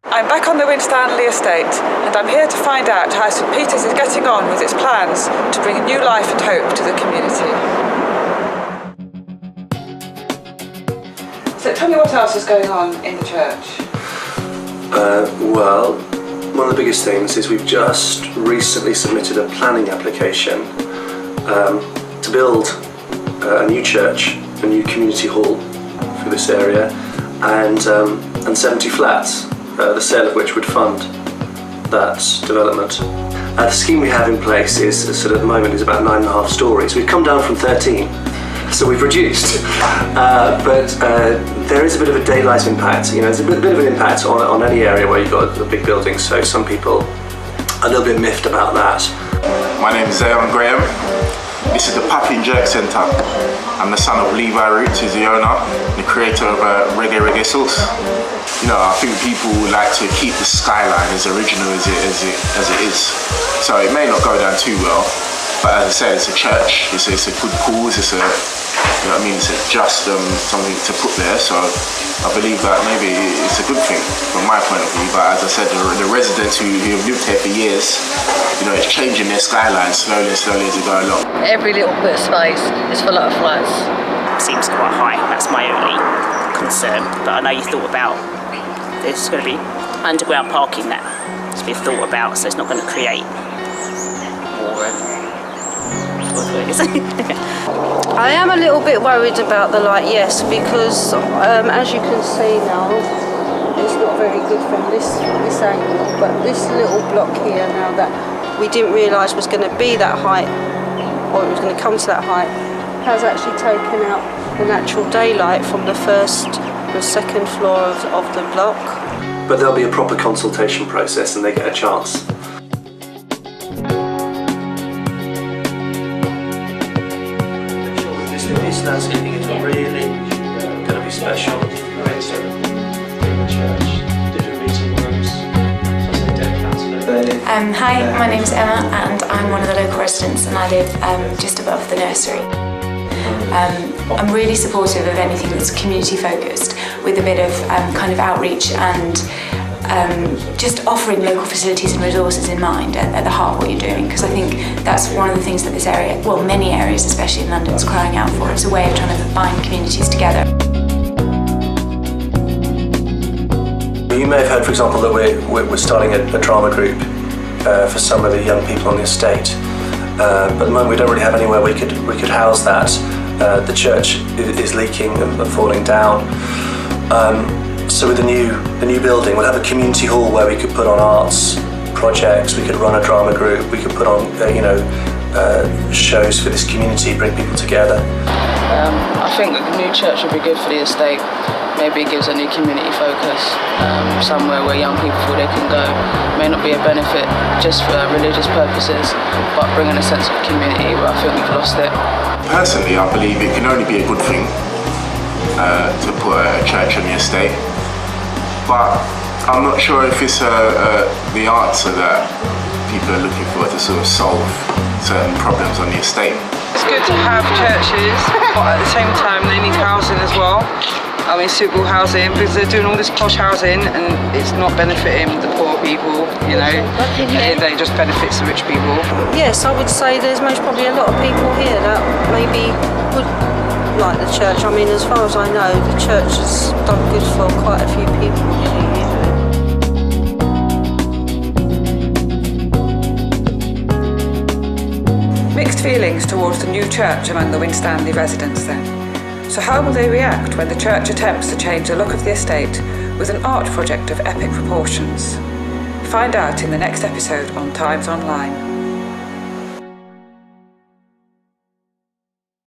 I'm back on the Winstanley estate, and I'm here to find out how St Peter's is getting on with its plans to bring new life and hope to the community. So tell me what else is going on in the church? Well, one of the biggest things is we've just recently submitted a planning application to build a new church, a new community hall for this area, and 70 flats, the sale of which would fund that development. The scheme we have in place is, at the moment, is about 9.5 stories. We've come down from 13, so we've reduced. But there is a bit of a daylight impact. You know, there's a bit of an impact on any area where you've got a big building. So some people are a little bit miffed about that. My name is Zayon Graham. This is the Puppy and Jerk Centre. I'm the son of Levi Roots, who's the owner, the creator of Reggae Sauce. You know, I think people like to keep the skyline as original as it is. So it may not go down too well, but as I said, it's a church. It's a good cause. It's a, you know what I mean? It's just something to put there. So I believe that maybe it's a good thing from my point of view. But as I said, the residents who have lived here for years, you know, it's changing their skyline slowly and slowly as we go along. Every little bit of space is full of flats. Seems quite high. That's my only concern. But I know you thought about there's going to be underground parking that has been thought about, so it's not going to create more. I am a little bit worried about the light, yes, because as you can see now, it's not very good from this angle, but this little block here now that we didn't realise was going to be that height, or it was going to come to that height, has actually taken out the natural daylight from the first and second floor of the block. But there'll be a proper consultation process and they get a chance. This landscaping is really going to be special. Hi, my name is Emma and I'm one of the local residents and I live just above the nursery. I'm really supportive of anything that's community focused with a bit of kind of outreach and just offering local facilities and resources in mind at the heart of what you're doing, because I think that's one of the things that this area, well many areas especially in London, is crying out for. It's a way of trying to bind communities together. You may have heard, for example, that we're starting a drama group for some of the young people on the estate. But at the moment we don't really have anywhere we could house that. The church is leaking and falling down. So with the new building, we'll have a community hall where we could put on arts projects, we could run a drama group, we could put on shows for this community, bring people together. I think a new church would be good for the estate. Maybe it gives a new community focus, somewhere where young people feel they can go. May not be a benefit just for religious purposes, but bringing a sense of community where I think we've lost it. Personally, I believe it can only be a good thing to put a church on the estate, but I'm not sure if it's the answer that people are looking for to sort of solve certain problems on the estate. It's good to have churches, but at the same time they need housing as well. I mean, suitable housing, because they're doing all this posh housing and it's not benefiting the poor people, you know, they just benefits the rich people. Yes, I would say there's most probably a lot of people here that maybe would like the church. I mean, as far as I know, the church has done good for quite a few people here. Mixed feelings towards the new church among the Winstanley residents then. So how will they react when the church attempts to change the look of the estate with an art project of epic proportions? Find out in the next episode on Times Online.